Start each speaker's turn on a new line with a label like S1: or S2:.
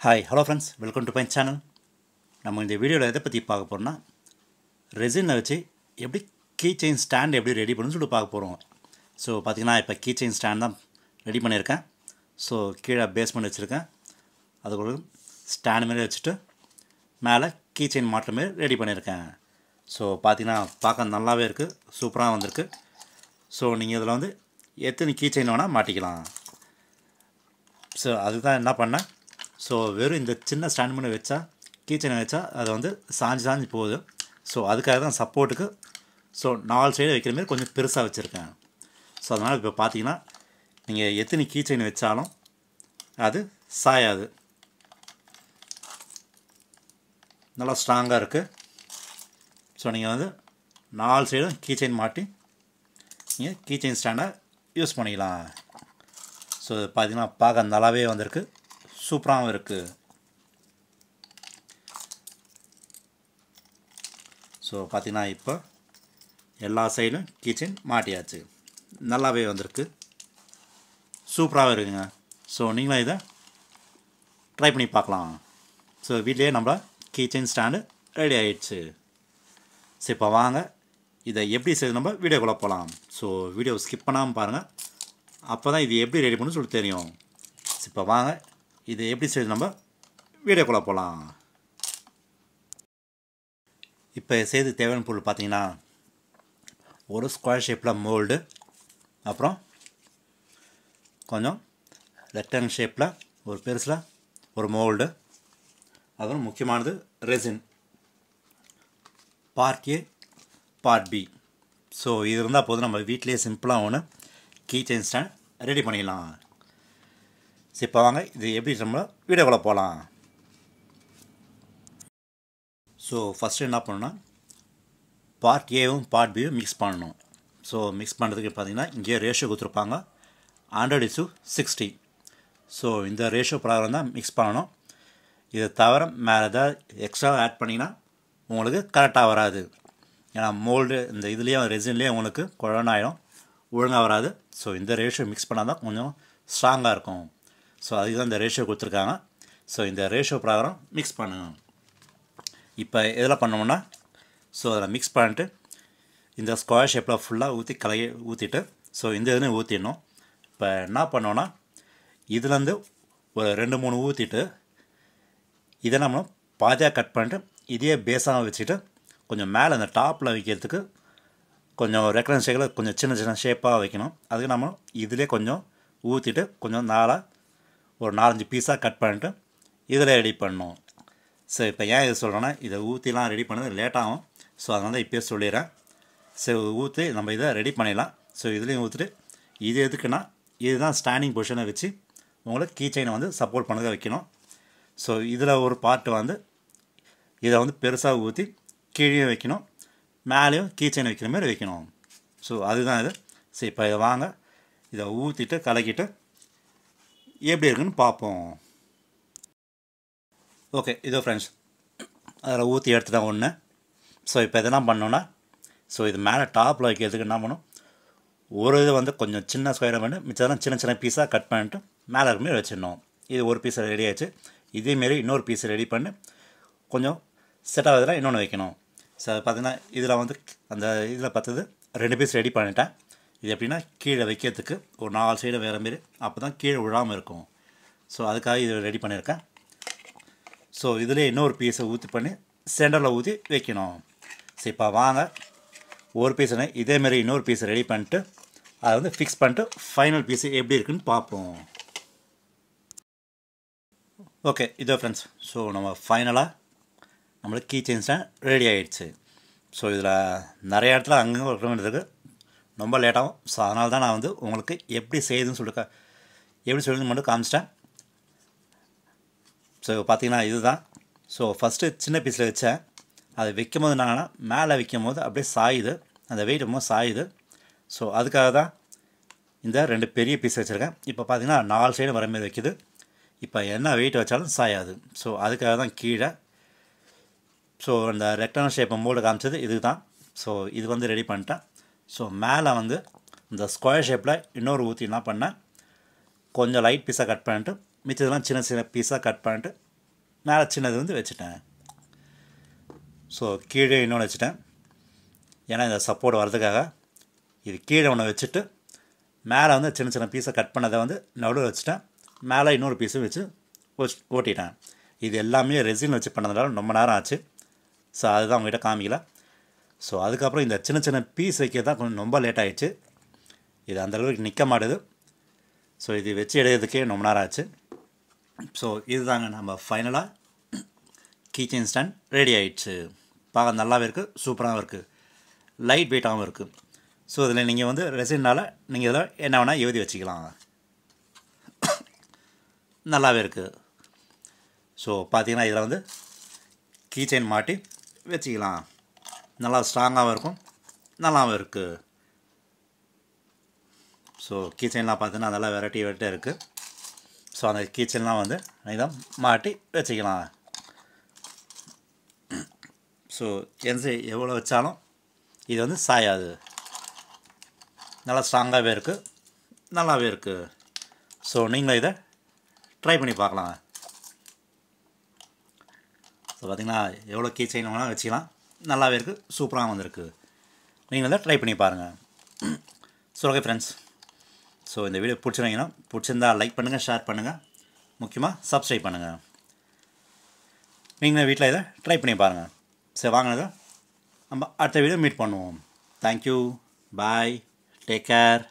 S1: Hi, hello friends, welcome to my channel. நம்ம இந்த வீடியோவில் எதை பற்றி பார்க்க போகிறோம்னா ரெசினை வச்சு எப்படி கீ செயின் ஸ்டாண்ட் எப்படி ரெடி பண்ணணும்னு சொல்லிட்டு பார்க்க போகிறோம். ஸோ பார்த்திங்கன்னா இப்போ கீ செயின் ஸ்டாண்ட் தான் ரெடி பண்ணியிருக்கேன். ஸோ கீழே பேஸ்மெண்ட் வச்சுருக்கேன், அதுக்கு ஒரு ஸ்டாண்ட் மாரி வச்சுட்டு மேலே கீ செயின் மாட்டுற மாரி ரெடி பண்ணியிருக்கேன். ஸோ பார்த்திங்கன்னா பார்க்க நல்லாவே இருக்குது, சூப்பராக வந்திருக்கு. ஸோ நீங்கள் இதில் வந்து எத்தனை கீ செயின் வேணால் மாட்டிக்கலாம். ஸோ அதுதான் என்ன பண்ணேன். ஸோ வெறும் இந்த சின்ன ஸ்டாண்ட் பண்ணி வச்சா கீச்சனை வச்சா அது வந்து சாஞ்சு போகுது. ஸோ அதுக்காக தான் சப்போர்ட்டுக்கு ஸோ 4 சைடு வைக்கிற மாதிரி கொஞ்சம் பெருசாக வச்சுருக்கேன். ஸோ அதனால் இப்போ பார்த்தீங்கன்னா நீங்கள் எத்தனை கீச்சைன் வச்சாலும் அது சாயாது, நல்லா ஸ்ட்ராங்காக இருக்குது. ஸோ நீங்கள் வந்து 4 சைடும் கீச்சைன் மாட்டி நீங்கள் கீச்சைன் ஸ்டாண்டை யூஸ் பண்ணிக்கலாம். ஸோ பார்த்தீங்கன்னா பார்க்க நல்லாவே வந்திருக்கு, சூப்பராகவும் இருக்குது. ஸோ பார்த்தீங்கன்னா இப்போ எல்லா சைடும் கிச்சன் மாட்டியாச்சு, நல்லாவே வந்திருக்கு, சூப்பராகவும் இருக்குங்க. ஸோ நீங்களும் இதை ட்ரை பண்ணி பார்க்கலாம். ஸோ வீட்லேயே நம்ம கிச்சன் ஸ்டாண்டு ரெடி ஆகிடுச்சு. ஸோ இப்போ வாங்க இதை எப்படி செய்து நம்ம வீடியோக்குள்ளே போகலாம். ஸோ வீடியோ ஸ்கிப் பண்ணாமல் பாருங்கள், அப்போ தான் இது எப்படி ரெடி பண்ணணும்னு சொல்லி தெரியும். ஸோ இப்போ வாங்க இதை எப்படி செய்து நம்ம வீடியோக்குள்ளே போகலாம். இப்போ செய்து தேவையான பொருள் பார்த்தீங்கன்னா ஒரு ஸ்கொயர் ஷேப்பில் மோல்டு, அப்புறம் கொஞ்சம் ரெக்டாங்கிள் ஷேப்பில் ஒரு பெருசில் ஒரு மோல்டு, அப்புறம் முக்கியமானது resin part A part B. So இது இருந்தால் போதும், நம்ம வீட்டிலேயே சிம்பிளாக ஒன்று கீ செயின் ஸ்டாண்ட் ரெடி பண்ணிடலாம். ஸோ இப்போ வாங்க இது எப்படி நம்ம வீடியோக்குள்ளே போகலாம். ஸோ ஃபஸ்ட்டு என்ன பண்ணணும்னா பார்ட் ஏவும் பார்ட் பியும் மிக்ஸ் பண்ணணும். ஸோ மிக்ஸ் பண்ணுறதுக்கு பார்த்திங்கன்னா இங்கேயே ரேஷியோ கொடுத்துருப்பாங்க 100:60. ஸோ இந்த ரேஷியோ பிரகாரம் தான் மிக்ஸ் பண்ணணும். இதை தவிர மேலே ஏதாவது எக்ஸ்ட்ரா ஆட் பண்ணிங்கன்னா உங்களுக்கு கரெக்டாக வராது. ஏன்னா மோல்டு இந்த இதுலேயும் ரெசின்லேயும் உங்களுக்கு குழனாயிடும், ஒழுங்காக வராது. ஸோ இந்த ரேஷியோ மிக்ஸ் பண்ணால் தான் கொஞ்சம் ஸ்ட்ராங்காக இருக்கும். ஸோ அதுக்கு தான் இந்த ரேஷியோ கொடுத்துருக்காங்க. ஸோ இந்த ரேஷியோ பிரகாரம் மிக்ஸ் பண்ணுங்க. இப்போ எதில் பண்ணோம்னா ஸோ அதில் மிக்ஸ் பண்ணிட்டு இந்த ஸ்கொயர் ஷேப்பில் ஃபுல்லாக ஊற்றிட்டு ஸோ இந்த இதுன்னு ஊற்றிடணும். இப்போ என்ன பண்ணோன்னா இதுலேருந்து ஒரு 2-3 ஊற்றிட்டு இதை நம்ம பாதியாக கட் பண்ணிட்டு இதையே பேஸாக வச்சுட்டு கொஞ்சம் மேலே அந்த டாப்பில் வைக்கிறதுக்கு கொஞ்சம் ரெக்டாங்கிள் ஷேப்பில் கொஞ்சம் சின்ன சின்ன ஷேப்பாக வைக்கணும். அதுக்கு நம்ம இதிலே கொஞ்சம் ஊற்றிட்டு கொஞ்சம் ஒரு 4-5 பீஸாக கட் பண்ணிட்டு இதில் ரெடி பண்ணணும். ஸோ இப்போ ஏன் இது சொல்கிறேன்னா இதை ஊற்றிலாம் ரெடி பண்ணது லேட்டாகும். ஸோ அதனால தான் இப்போயே சொல்லிடுறேன். ஸோ ஊற்றி நம்ம இதை ரெடி பண்ணிடலாம். ஸோ இதுலேயும் ஊற்றிட்டு இது எதுக்குன்னா இதுதான் ஸ்டாண்டிங் பொசிஷனை வச்சு உங்களுக்கு கீ செயினை வந்து சப்போர்ட் பண்ணதை வைக்கணும். ஸோ இதில் ஒரு பார்ட்டு வந்து இதை வந்து பெருசாக ஊற்றி கீழே வைக்கணும், மேலேயும் கீ செயின் வைக்கிற மாதிரி வைக்கணும். ஸோ அதுதான் இது. ஸோ இப்போ இதை வாங்க இதை ஊற்றிட்டு கலக்கிட்டு எப்படி இருக்குன்னு பார்ப்போம். ஓகே இதோ ஃப்ரெண்ட்ஸ் அதில் ஊற்றி எடுத்துட்டேன் ஒன்று. ஸோ இப்போ இதெல்லாம் பண்ணோன்னா ஸோ இது மேலே டாப்பில் வைக்கிறதுக்கு என்ன பண்ணணும், ஒரு இது வந்து கொஞ்சம் சின்ன ஸ்கொயராக பண்ணி மிச்சம் சின்ன சின்ன பீஸாக கட் பண்ணிட்டு மேலே இருக்க மாதிரி வச்சிடணும். இது ஒரு பீஸ் ரெடி ஆகிடுச்சு. இதேமாரி இன்னொரு பீஸ் ரெடி பண்ணி கொஞ்சம் செட் ஆகுதுல இன்னொன்று வைக்கணும். ஸோ அது பார்த்திங்கன்னா இதில் வந்து அந்த இதில் பார்த்தது 2 பீஸ் ரெடி பண்ணிட்டேன். இது எப்படின்னா கீழே வைக்கிறதுக்கு ஒரு 4 சைடு வேறு மாரி, அப்போ தான் கீழே விழாமல் இருக்கும். ஸோ அதுக்காக இது ரெடி பண்ணியிருக்கேன். ஸோ இதில் இன்னொரு பீஸை ஊற்றி பண்ணி சென்டரில் ஊற்றி வைக்கணும். ஸோ இப்போ வாங்க ஒரு பீஸை இதேமாரி இன்னொரு பீஸை ரெடி பண்ணிட்டு அதை வந்து ஃபிக்ஸ் பண்ணிட்டு ஃபைனல் பீஸு எப்படி இருக்குன்னு பார்ப்போம். ஓகே இதோ ஃப்ரெண்ட்ஸ் ஸோ நம்ம ஃபைனலாக நம்மளுக்கு கீ செயின் ஸ்டாண்ட் ரெடி ஆகிடுச்சு. ஸோ இதில் நிறைய இடத்துல அங்கங்கே ஒர்க் பண்ணுறதுக்கு ரொம்ப லேட்டாகும். ஸோ அதனால தான் நான் வந்து உங்களுக்கு எப்படி செய்யுதுன்னு எப்படி சொல்லுன்னு மட்டும் காமிச்சிட்டேன். ஸோ பார்த்திங்கன்னா இதுதான். ஸோ ஃபஸ்ட்டு சின்ன பீஸில் வச்சேன், அதை வைக்கும் போது என்னன்னா மேலே வைக்கும் போது அப்படியே சாயுது, அந்த வெயிட் ரொம்ப சாயுது. ஸோ அதுக்காக தான் இந்த 2 பெரிய பீஸ் வச்சுருக்கேன். இப்போ பார்த்திங்கன்னா 4 சைடு வர மாதிரி வைக்குது. இப்போ என்ன வெயிட் வச்சாலும் சாயாது. ஸோ அதுக்காக தான் கீழே ஸோ அந்த ரெக்டாங்கிள் ஷேப்பை மோல்டு காமிச்சது இது தான். ஸோ இது வந்து ரெடி பண்ணிட்டேன். ஸோ மேலே வந்து இந்த ஸ்கொயர் ஷேப்பில் இன்னொரு ஊற்றி என்ன பண்ணேன், கொஞ்சம் லைட் பீஸாக கட் பண்ணிட்டு மிச்சதெல்லாம் சின்ன சின்ன பீஸாக கட் பண்ணிட்டு மேலே சின்னது வந்து வச்சுட்டேன். ஸோ கீழே இன்னொன்று வச்சுட்டேன். ஏன்னா இந்த சப்போர்ட் வரதுக்காக இது கீழே ஒன்று வச்சுட்டு மேலே வந்து சின்ன சின்ன பீஸை கட் பண்ணதை வந்து நடுவில் வச்சுட்டேன். மேலே இன்னொரு பீஸும் வச்சு ஓட்டிட்டேன். இது எல்லாமே ரெசின் வச்சு பண்ணதுனால ரொம்ப நேரம் ஆச்சு. ஸோ அதுதான் உங்கள்கிட்ட காமிக்கல. ஸோ அதுக்கப்புறம் இந்த சின்ன சின்ன பீஸ் வைக்கிறது தான் கொஞ்சம் ரொம்ப லேட் ஆகிடுச்சு. இது அந்தளவுக்கு நிற்க மாட்டுது. ஸோ இது வச்சு எடுக்கிறதுக்கே ரொம்ப நேரம் ஆச்சு. ஸோ இதுதாங்க நம்ம ஃபைனலாக கீச்செயின் ஸ்டாண்ட் ரெடி ஆகிடுச்சு. பார்க்க நல்லாவே இருக்குது, சூப்பராகவும் இருக்குது, லைட் வெயிட்டாகவும் இருக்குது. ஸோ இதில் நீங்கள் வந்து ரெசினால் நீங்கள் இதில் என்ன வேணால் எழுதி வச்சுக்கலாம். நல்லாவே இருக்குது. ஸோ பார்த்தீங்கன்னா இதில் வந்து கீச்செயின் மாட்டி வச்சுக்கலாம். நல்லா ஸ்ட்ராங்காகவும் இருக்கும், நல்லாவும் இருக்குது. ஸோ கீச்செயின்லாம் பார்த்தீங்கன்னா நல்லா வெரைட்டி இருக்குது. ஸோ அந்த கீச்செயின்லாம் வந்து இதை மாட்டி வச்சுக்கலாம். ஸோ எவ்வளோ வச்சாலும் இது வந்து சாயாது, நல்லா ஸ்ட்ராங்காகவே இருக்குது, நல்லாவே இருக்குது. ஸோ நீங்களும் இதை ட்ரை பண்ணி பார்க்கலாம். ஸோ பார்த்திங்கன்னா எவ்வளோ கீ செயின் வேணால் வச்சுக்கலாம், நல்லாவே இருக்குது, சூப்பராக வந்திருக்கு. நீங்கள் இதை ட்ரை பண்ணி பாருங்கள். ஸோ ஓகே ஃப்ரெண்ட்ஸ், ஸோ இந்த வீடியோ பிடிச்சிருந்தா லைக் பண்ணுங்கள், ஷேர் பண்ணுங்கள், முக்கியமாக சப்ஸ்கிரைப் பண்ணுங்கள். நீங்கள் வீட்டில் இதை ட்ரை பண்ணி பாருங்கள். சரி வாங்கினதை நம்ம அடுத்த வீடியோ மீட் பண்ணுவோம். தேங்க்யூ, பாய், டேக் கேர்.